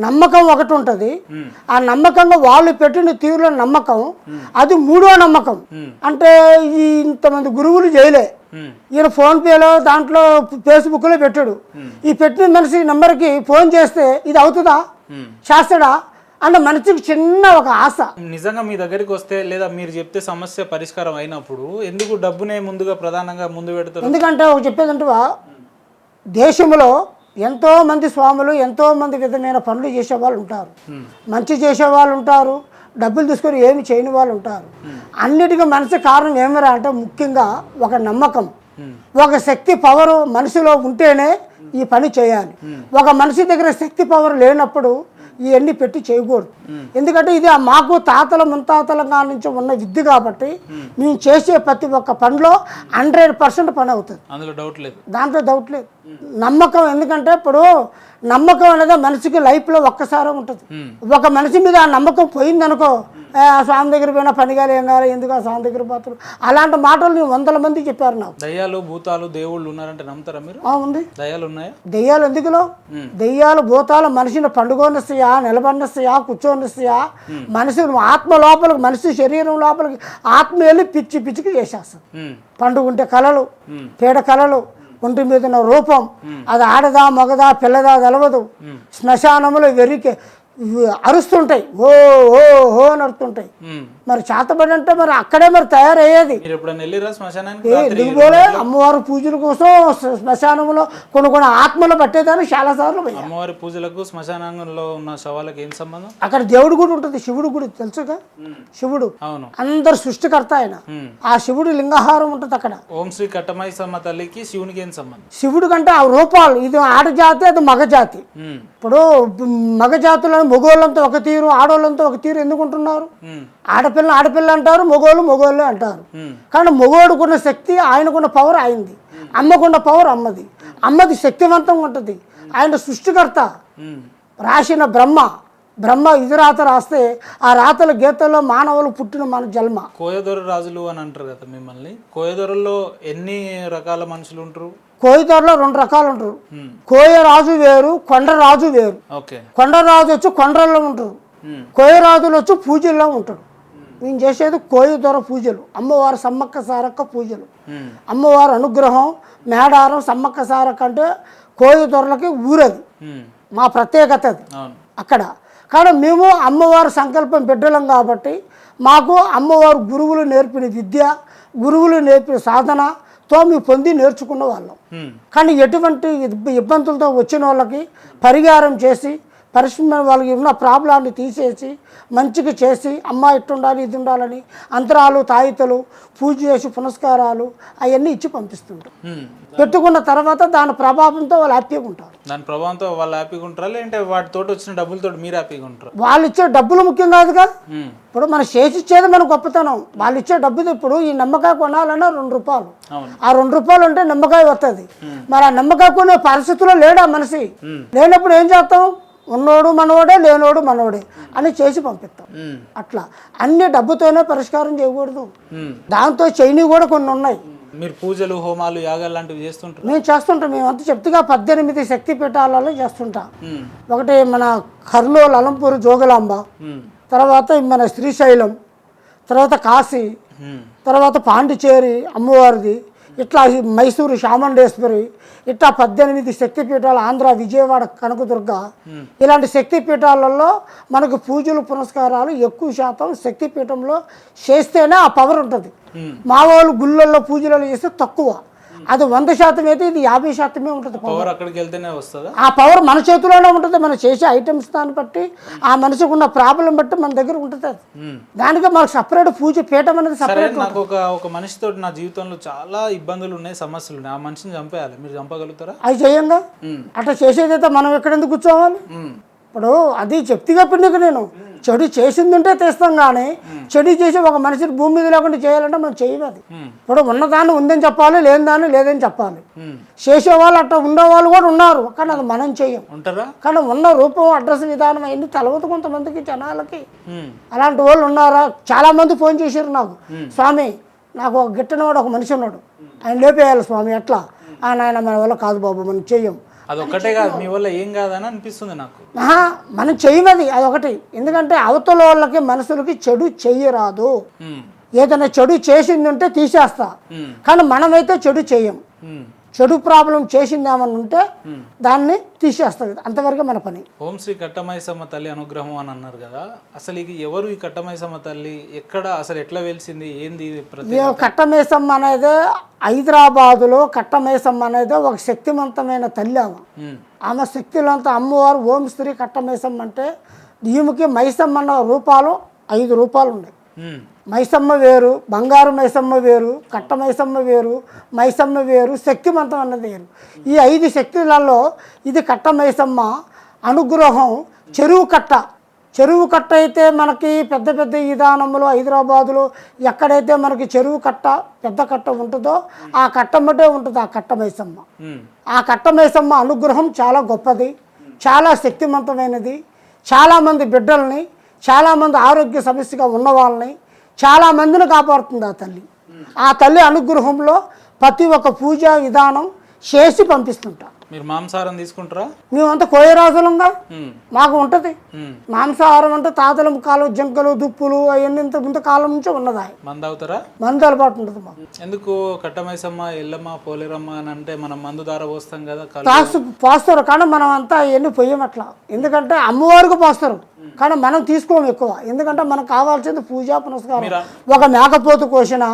నమ్మకం ఒకటి ఉంటుంది. ఆ నమ్మకంగా వాళ్ళు పెట్టిన తీరులో నమ్మకం, అది మూడో నమ్మకం. అంటే ఈ ఇంతమంది గురువులు చేయలే, ఈయన ఫోన్పేలో దాంట్లో ఫేస్బుక్లో పెట్టాడు. ఈ పెట్టిన మనిషి నెంబర్కి ఫోన్ చేస్తే ఇది అవుతుందా, చేస్తాడా అంటే మనిషికి చిన్న ఒక ఆశ. నిజంగా మీ దగ్గరికి వస్తే లేదా మీరు చెప్తే సమస్య పరిష్కారం అయినప్పుడు ఎందుకు డబ్బునే ముందుగా ప్రధానంగా ముందు పెడతారు? ఎందుకంటే ఒక చెప్పేదంటే దేశంలో ఎంతోమంది స్వాములు ఎంతోమంది విధమైన పనులు చేసేవాళ్ళు ఉంటారు, మంచి చేసేవాళ్ళు ఉంటారు, డబ్బులు తీసుకొని ఏమి చేయని వాళ్ళు ఉంటారు. అన్నిటికీ మనసు కారణం ఏమిరా అంటే ముఖ్యంగా ఒక నమ్మకం, ఒక శక్తి పవర్ మనిషిలో ఉంటేనే ఈ పని చేయాలి. ఒక మనిషి దగ్గర శక్తి పవర్ లేనప్పుడు ఇవన్నీ పెట్టి చేయకూడదు. ఎందుకంటే ఇది మాకు తాతల ముత్తాతల నుంచి ఉన్న విద్య కాబట్టి మేము చేసే ప్రతి ఒక్క పనిలో 100% పని అవుతుంది, అందులో డౌట్ లేదు, దాంట్లో డౌట్ లేదు. నమ్మకం, ఎందుకంటే ఇప్పుడు నమ్మకం అనేది మనిషికి లైఫ్లో ఒక్కసారి ఉంటుంది. ఒక మనిషి మీద ఆ నమ్మకం పోయిందనుకో, స్వామి దగ్గర పోయినా పనిగా ఏం కాదు, ఎందుకు ఆ స్వామి దగ్గర పోతారు, అలాంటి మాటలు నేను 100 మంది చెప్పారు నాకు. దయ్యాలు భూతాలు దేవుళ్ళు ఉన్నారంటే నమ్ముతారా మీరు? ఉంది. దయ్యాలు ఉన్నాయా? దెయ్యాలు ఎందుకులో, దెయ్యాలు భూతాలు మనిషిని పండుగొనిస్తాయా, నిలబడిస్తాయా, కూర్చొనిస్తాయా, మనిషి ఆత్మ లోపలికి, మనిషి శరీరం లోపలికి ఆత్మ వెళ్ళి పిచ్చి పిచ్చికి చేసేస్తుంది. పండుగంటే కళలు, పేడ కళలు, ఒంటి మీద ఉన్న రూపం, అది ఆడదా మగదా పిల్లదా తెలవదు. శ్మశానంలో వెరికి అరుస్తుంటాయి, ఓ ఓ ఓ అని అరుస్తుంటాయి. మరి చేతబడి అంటే మరి అక్కడే మరి తయారయ్యేది. ఎందుకు పోలే? అమ్మవారి పూజల కోసం శ్మశానంలో కొన్ని ఆత్మలు పట్టేదాన్ని చాలా సార్లు పోయి. అమ్మవారి పూజలకు శ్మశానంలో ఉన్న శవాలకు ఏం సంబంధం? అక్కడ దేవుడి గుడి ఉంటుంది, శివుడు గుడి తెలుసుగా. శివుడు అందరు సృష్టికర్త ఆయన. ఆ శివుడు లింగహారం ఉంటుంది అక్కడ. ఓం శ్రీ కట్టమైసమ్మ తల్లికి శివునికి ఏం సంబంధం? శివుడు కంటే ఆ రూపాలు, ఇది ఆడజాతి అది మగజాతి. ఇప్పుడు మగజాతులను మగోళ్ళంతా ఒక తీరు, ఆడోళ్ళంతా ఒక తీరు ఎందుకుంటున్నారు? ఆడపిల్ల ఆడపిల్ల అంటారు, మగోళ్ళే అంటారు. కానీ మగోడుకున్న శక్తి, ఆయనకున్న పవర్ ఆయనది, అమ్మకున్న పవర్ అమ్మది. అమ్మది శక్తివంతంగా ఉంటుంది. ఆయన సృష్టికర్త. రాసిన బ్రహ్మ ఇది రాత రాస్తే ఆ రాతల గీతల్లో మానవులు పుట్టిన మన జన్మ. కోయదొర రాజులు అని అంటారు కదా మిమ్మల్ని. కోయదొరల్లో ఎన్ని రకాల మనుషులు ఉంటారు? కోయదొరలో 2 రకాలు ఉంటారు. కోయరాజు వేరు, కొండరాజు వేరు. కొండరాజు వచ్చి కొండల్లో ఉంటారు, కోయరాజులు వచ్చి పూజల్లో ఉంటారు. నేను చేసేది కోయదొర పూజలు, అమ్మవారు సమ్మక్క సారక్క పూజలు. అమ్మవారి అనుగ్రహం, మేడారం సమ్మక్క సారక్క అంటే కోయదొరలకి ఊరది, మా ప్రత్యేకత అది అక్కడ. కానీ మేము అమ్మవారి సంకల్పం బిడ్డలం కాబట్టి మాకు అమ్మవారు గురువులు నేర్పిన విద్య, గురువులు నేర్పిన సాధనతో మేము పొంది నేర్చుకున్న వాళ్ళం. కానీ ఎటువంటి ఇబ్బందులతో వచ్చిన వాళ్ళకి పరిహారం చేసి, పరిశ్రమ వాళ్ళకి ఉన్న ప్రాబ్లాన్ని తీసేసి మంచిగా చేసి, అమ్మ ఇట్టు ఉండాలి ఇది ఉండాలని అంతరాలు తాయితలు పూజ చేసి పునస్కారాలు అవన్నీ ఇచ్చి పంపిస్తుంటారు. పెట్టుకున్న తర్వాత దాని ప్రభావంతో వాళ్ళు హ్యాపీగా ఉంటారు. దాని ప్రభావంతో వాళ్ళు హ్యాపీగా ఉంటారా, లేదంటే వాటితో వచ్చిన డబ్బులతో మీరు హ్యాపీగా ఉంటారు? వాళ్ళు ఇచ్చే డబ్బులు ముఖ్యం కాదు కదా. ఇప్పుడు మనం చేసి ఇచ్చేది మన గొప్పతనం. వాళ్ళు ఇచ్చే డబ్బుది, ఇప్పుడు ఈ నిమ్మకాయ కొనాలన్నా 2 రూపాయలు, ఆ 2 రూపాయలు ఉంటే నిమ్మకాయ వస్తుంది. మరి ఆ నిమ్మకాయ కొనే పరిస్థితుల్లో లేడా మనిషి, లేనప్పుడు ఏం చేస్తాం? ఉన్నోడు మనోడే, లేనోడు మనోడే అని చేసి పంపిస్తాం. అట్లా అన్ని డబ్బుతోనే పరిష్కారం చేయకూడదు, దాంతో చేయని కూడా కొన్ని ఉన్నాయి. మీరు పూజలు హోమాలు యాగాలు లాంటివి చేస్తుంటారు? మేము చేస్తుంటాం. మేము అంతా చెప్తుగా 18 శక్తి పీఠాలలో చేస్తుంటాం. ఒకటి మన కర్నూలు అలంపూర్ జోగులాంబ, తర్వాత మన శ్రీశైలం, తర్వాత కాశీ, తర్వాత పాండిచేరి అమ్మవారిది, ఇట్లా మైసూరు చాముండేశ్వరి, ఇట్లా 18 శక్తిపీఠాలు, ఆంధ్ర విజయవాడ కనకదుర్గ, ఇలాంటి శక్తిపీఠాలలో మనకు పూజలు పునస్కారాలు ఎక్కువ శాతం శక్తిపీఠంలో చేస్తేనే ఆ పవర్ ఉంటుంది. మా వాళ్ళు గుళ్ళల్లో పూజలలో చేస్తే తక్కువ, అది 100% అయితే ఇది 50% ఉంటుంది పవర్. అక్కడికి వెళ్తేనే వస్తుందా? ఆ పవర్ మన చేతిలోనే ఉంటుంది. మనం చేసే ఐటమ్స్ దాన్ని బట్టి, ఆ మనిషికి ఉన్న ప్రాబ్లం బట్టి మన దగ్గర ఉంటుంది. దానికి మనకు సపరేట్ పూజ పీఠం అనేది సపరేట్. నాకు ఒక మనిషితో నా జీవితంలో చాలా ఇబ్బందులు ఉన్నాయి, సమస్యలు ఉన్నాయి, ఆ మనిషిని చంపేయాలి, మీరు చంపగలుగుతారా? అది చేయంగా. అట్లా చేసేదైతే మనం ఎక్కడెందుకు కూర్చోవాలి? ఇప్పుడు అది చెప్తిగా పిండికి నేను చెడు చేసిందంటే తెస్తాం, కానీ చెడు చేసి ఒక మనిషిని భూమి మీద లేకుండా చేయాలంటే మనం చేయదు. ఇప్పుడు ఉన్నదాన్ని ఉందని చెప్పాలి, లేని దాన్ని లేదని చెప్పాలి. చేసేవాళ్ళు అట్లా ఉండేవాళ్ళు కూడా ఉన్నారు, కానీ అది మనం చెయ్యం. కానీ ఉన్న రూపం, అడ్రస్, విధానం అవన్నీ తెలవదు కొంతమందికి, జనాలకి. అలాంటి వాళ్ళు ఉన్నారా? చాలా మంది ఫోన్ చేశారు నాకు, స్వామి నాకు ఒక గిట్టనవాడు ఒక మనిషి ఉన్నాడు, ఆయన లేపేయాలి స్వామి, ఎట్లా? నాయన మన వల్ల కాదు బాబు, మనం చెయ్యం అదొక్కటే కాదు మీ వల్ల ఏం కాదని అనిపిస్తుంది నాకు. మనం చెయ్యమది అదొకటి. ఎందుకంటే అవతల వాళ్ళకి మనుషులకి చెడు చెయ్యరాదు. ఏదైనా చెడు చేసింది ఉంటే తీసేస్తా, కానీ మనమైతే చెడు చెయ్యం. చెడు ప్రాబ్లం చేసింది ఏమన్నా ఉంటే దాన్ని తీసేస్తుంది, అంతవరకే మన పని. ఓం శ్రీ కట్టమైసమ్మ తల్లి అనుగ్రహం అని అన్నారు కదా, అసలు ఇది ఎవరు ఈ కట్టమైసమ్మ తల్లి, ఎక్కడ అసలు ఎట్లా వెలిసింది, ఏంది కట్టమైసమ్మ అనేది హైదరాబాదులో కట్టమైసమ్మ అనేది ఒక శక్తివంతమైన తల్లి. ఆమె శక్తివంత అమ్మవారు ఓం శ్రీ కట్టమైసమ్మ అంటే ఈమెకి మైసమ్మ అన్న రూపాలు 5 రూపాలు ఉన్నాయి. మైసమ్మ వేరు, బంగారు మైసమ్మ వేరు, కట్ట మైసమ్మ వేరు, మైసమ్మ వేరు, శక్తివంతం అన్నది వేరు. ఈ 5 శక్తులలో ఇది కట్ట మైసమ్మ అనుగ్రహం. చెరువు కట్ట అయితే మనకి పెద్ద పెద్ద విధానంలో హైదరాబాదులో ఎక్కడైతే మనకి చెరువు కట్ట పెద్ద కట్ట ఉంటుందో ఆ కట్టమ్మటే ఉంటుంది ఆ కట్ట మైసమ్మ. ఆ కట్ట మైసమ్మ అనుగ్రహం చాలా గొప్పది, చాలా శక్తివంతమైనది. చాలామంది బిడ్డల్ని, చాలామంది ఆరోగ్య సమస్యగా ఉన్న వాళ్ళని, చాలామందిని కాపాడుతుంది ఆ తల్లి. ఆ తల్లి అనుగ్రహంలో ప్రతి ఒక్క పూజా విధానం చేసి పంపిస్తుంటా. మీరు మాంసాహారం తీసుకుంటారా? మేమంతా కోయరాజులంగా మాకు ఉంటుంది మాంసాహారం. అంటే తాతల కాలం జంకలు దుప్పులు అవన్నీ ఇంత కాలం నుంచి ఉన్నదా. మందు అవుతారా? మందు అలవాటు ఉంటుంది మాకు. ఎందుకు కట్టమైసమ్మ, ఎల్లమ్మ, పోలేరమ్మ అని అంటే మనం మందు దార పోస్తాం కదా, పోస్తారు. కానీ మనం అంతా అవన్నీ పొయ్యం అట్లా. ఎందుకంటే అమ్మవారికి పోస్తారు, కానీ మనం తీసుకోము ఎక్కువ. ఎందుకంటే మనకు కావాల్సింది పూజా పునస్కారం. ఒక మేకపోతు కోసిన,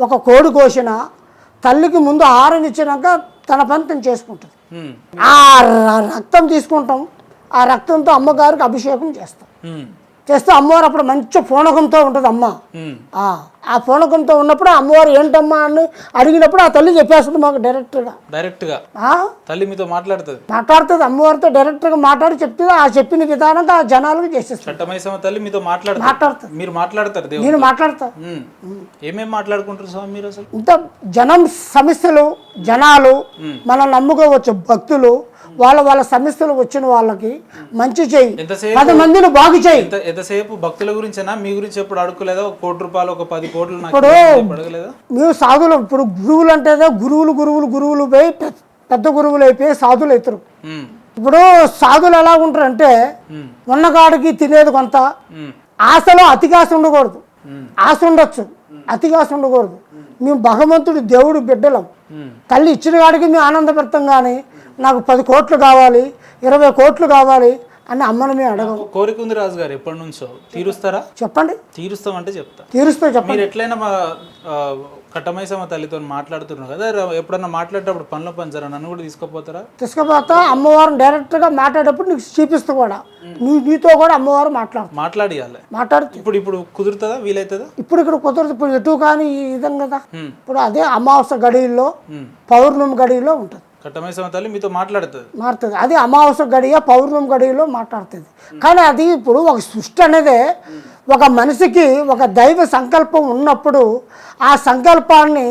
ఒక కోడి కోసిన తల్లికి ముందు ఆహారం ఇచ్చినాక తన పని తను చేసుకుంటుంది. ఆ రక్తం తీసుకుంటాం, ఆ రక్తంతో అమ్మగారికి అభిషేకం చేస్తాం. చేస్తే అమ్మవారు అప్పుడు మంచి పూనకంతో ఉంటుంది అమ్మ. ఆ పూనకంతో ఉన్నప్పుడు అమ్మవారు ఏంటమ్మా అని అడిగినప్పుడు ఆ తల్లి చెప్పేస్తుంది మాకు డైరెక్ట్గా. తల్లి మీతో మాట్లాడుతుంది అమ్మవారితో డైరెక్ట్గా మాట్లాడి చెప్తుంది. ఆ చెప్పిన విధానంగా ఆ జనాలకు చేసేస్తుంది. కట్టమైసమ్మ తల్లి మీతో మాట్లాడుతుంది. మీరు మాట్లాడతారు? నేను మాట్లాడతా. ఏమేమి మాట్లాడుకుంటారు స్వామి మీరు? అసలు ఇంత జనం సమస్యలు, జనాలు మనల్ని నమ్ముకోవచ్చు, భక్తులు వాళ్ళ సమస్యలు వచ్చిన వాళ్ళకి మంచి చేయి, 10 మందిని బాగు చేయి. ఎంతసేపు భక్తుల గురించేనా, మీ గురించి ఎప్పుడు అడుకోలేదా? 1 కోటి రూపాయలు, ఒక 10 కోట్లు ఇప్పుడు మేము సాధులు. ఇప్పుడు గురువులు అంటే గురువులు పోయి పెద్ద గురువులు అయిపోయి సాధులు అవుతారు. ఇప్పుడు సాధులు ఎలా ఉంటారు అంటే ఉన్నగాడికి తినేది కొంత. ఆశలో అతిగాశ ఉండకూడదు. ఆశ ఉండొచ్చు, అతిగాశ ఉండకూడదు. మేము భగవంతుడు దేవుడు బిడ్డలం. తల్లి ఇచ్చిన వాడికి మేము ఆనందపడతాం. కానీ నాకు 10 కోట్లు కావాలి, 20 కోట్లు కావాలి అని అమ్మను మేము అడగం. కోరిక ఉంది రాజు గారు, ఎప్పటి నుంచో. తీరుస్తారా? చెప్పండి. తీరుస్తామంటే చెప్తా. చెప్పండి. మీరు ఎట్లయినా మా కట్టమైసమ్మ తల్లితో మాట్లాడుతున్నారు కదా, ఎప్పుడన్నా మాట్లాడేటప్పుడు పనిలో పంచారా, నన్ను కూడా తీసుకుపోతారా? తీసుకుపోతా. అమ్మవారిని డైరెక్ట్గా మాట్లాడేటప్పుడు నీకు చూపిస్తూ కూడా నీతో కూడా అమ్మవారు మాట్లాడియాలి. ఇప్పుడు కుదురుతుందా, వీలవుతుందా? ఇప్పుడు ఇక్కడ కుదరదు. ఇప్పుడు ఎటు కానీ ఈ విధంగా కదా. ఇప్పుడు అదే అమావాస్య గడియల్లో, పౌర్ణమి గడియలో ఉంటుంది. కట్టమైసమ్మ తల్లి మీతో మాట్లాడుతుంది. అది అమావాస్య గడియ, పౌర్ణమి గడియలో మాట్లాడుతుంది. కానీ అది ఇప్పుడు ఒక సృష్టి అనేది ఒక మనిషికి ఒక దైవ సంకల్పం ఉన్నప్పుడు ఆ సంకల్పాన్ని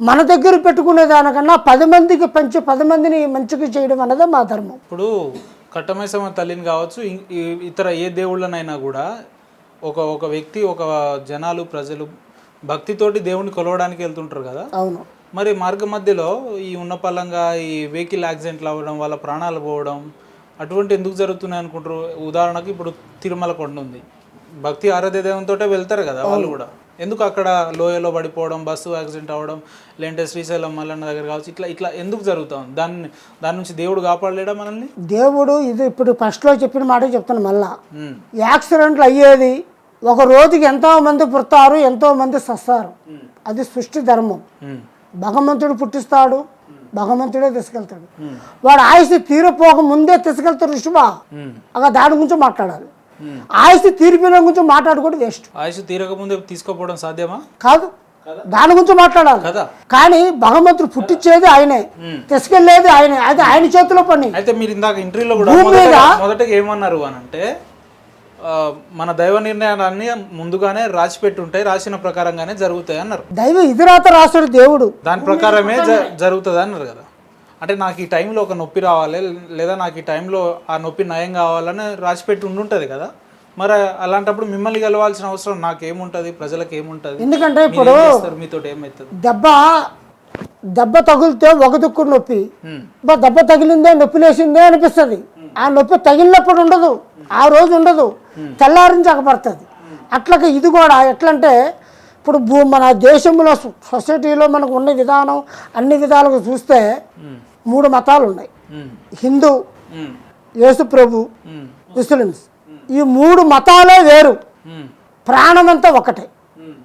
మన దగ్గర పెట్టుకునే దానికన్నా 10 మందికి పంచి 10 మందిని మంచిగా చేయడం అనేది మా ధర్మం. ఇప్పుడు కట్టమైసమ్మ తల్లిని కావచ్చు, ఇతర ఏ దేవుళ్ళనైనా కూడా ఒక వ్యక్తి, ఒక జనాలు, ప్రజలు భక్తితోటి దేవుడిని కొలవడానికి వెళ్తుంటారు కదా. అవును. మరి మార్గ మధ్యలో ఈ ఉన్నపల్లంగా ఈ వెహికల్ యాక్సిడెంట్లు అవ్వడం, వాళ్ళ ప్రాణాలు పోవడం అటువంటి ఎందుకు జరుగుతున్నాయి అనుకుంటారు? ఉదాహరణకు ఇప్పుడు తిరుమల కొండ ఉంది, భక్తి ఆరాధ్య దేవునితో వెళ్తారు కదా వాళ్ళు కూడా. ఎందుకు అక్కడ లోయలో పడిపోవడం, బస్సు యాక్సిడెంట్ అవ్వడం, లేదంటే శ్రీశైలం మల్లన్న దగ్గర కావచ్చు, ఇట్లా ఎందుకు జరుగుతుంది? దాని నుంచి దేవుడు కాపాడలేడా మనల్ని? దేవుడు ఇది ఇప్పుడు ఫస్ట్లో చెప్పిన మాట చెప్తాను మళ్ళా. యాక్సిడెంట్లు అయ్యేది ఒక రోజుకి ఎంతో మంది పుడతారు, ఎంతో మంది సస్తారు. అది సృష్టి ధర్మం. భగవంతుడు పుట్టిస్తాడు, భగవంతుడే తీసుకెళ్తాడు. వాడు ఆయుష్ తీరిపోక ముందే తీసుకెళ్తాడు ఋషువా. అలా దాని గురించి మాట్లాడాలి. ఆయుష్ తీరిపోయిన గురించి మాట్లాడుకోవడం వేస్ట్. ఆయుష్ తీరక ముందే తీసుకోపోవడం సాధ్యమా? కాదు, దాని గురించి మాట్లాడాలి. కానీ భగవంతుడు పుట్టించేది ఆయనే, తీసుకెళ్లేది ఆయనే. అది ఆయన చేతిలో పని. అయితే మీరు ఇందాక ఇంటర్వ్యూలో కూడా మొదటగా ఏమన్నారు అని అంటే, మన దైవ నిర్ణయాలన్నీ ముందుగానే రాసి పెట్టి ఉంటాయి, రాసిన ప్రకారంగానే జరుగుతాయి అన్నారు. దైవ ఇదిరాత రాసుడు దేవుడు, దాని ప్రకారమే జరుగుతుంది అన్నారు కదా. అంటే నాకు ఈ టైంలో ఒక నొప్పి రావాలి, లేదా నాకు ఈ టైంలో ఆ నొప్పి నయం కావాలని రాసి పెట్టి ఉండుంటుంది కదా. మరి అలాంటప్పుడు మిమ్మల్ని కలవాల్సిన అవసరం నాకేముంటుంది, ప్రజలకు ఏముంటుంది? ఎందుకంటే ఇప్పుడు మీతో ఏమవుతుంది? దెబ్బ దెబ్బ తగిలితే ఒక దిక్కు నొప్పి, ఉమ్, దెబ్బ తగిలిందే నొప్పి లేసిందే అనిపిస్తుంది. ఆ నొప్పి తగిలినప్పుడు ఉండదు, ఆ రోజు ఉండదు, తెల్లారించకపడుతుంది. అట్లాగే ఇది కూడా ఎట్లంటే ఇప్పుడు మన దేశంలో సొసైటీలో మనకు ఉన్న విధానం అన్ని విధాలుగా చూస్తే 3 మతాలు ఉన్నాయి. హిందూ, ఉమ్, యేసు ప్రభు, ఉమ్, ముస్లిమ్స్. ఈ 3 మతాలే వేరు, ఉమ్, ప్రాణమంతా ఒకటే. ఉమ్,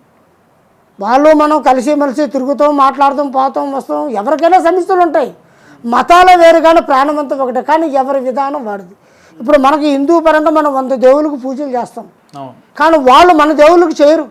వాళ్ళు మనం కలిసిమెలిసి తిరుగుతాం, మాట్లాడతాం, పోతాం, వస్తాం, ఎవరికైనా సమస్యలు ఉంటాయి. మతాలే వేరు కానీ ప్రాణమంతా ఒకటే, కానీ ఎవరి విధానం వాడిది. ఇప్పుడు మనకి హిందూ పరంగా మనం 100 దేవుళ్ళకి పూజలు చేస్తాం, అవును, కానీ వాళ్ళు మన దేవుళ్ళకి చేయరు.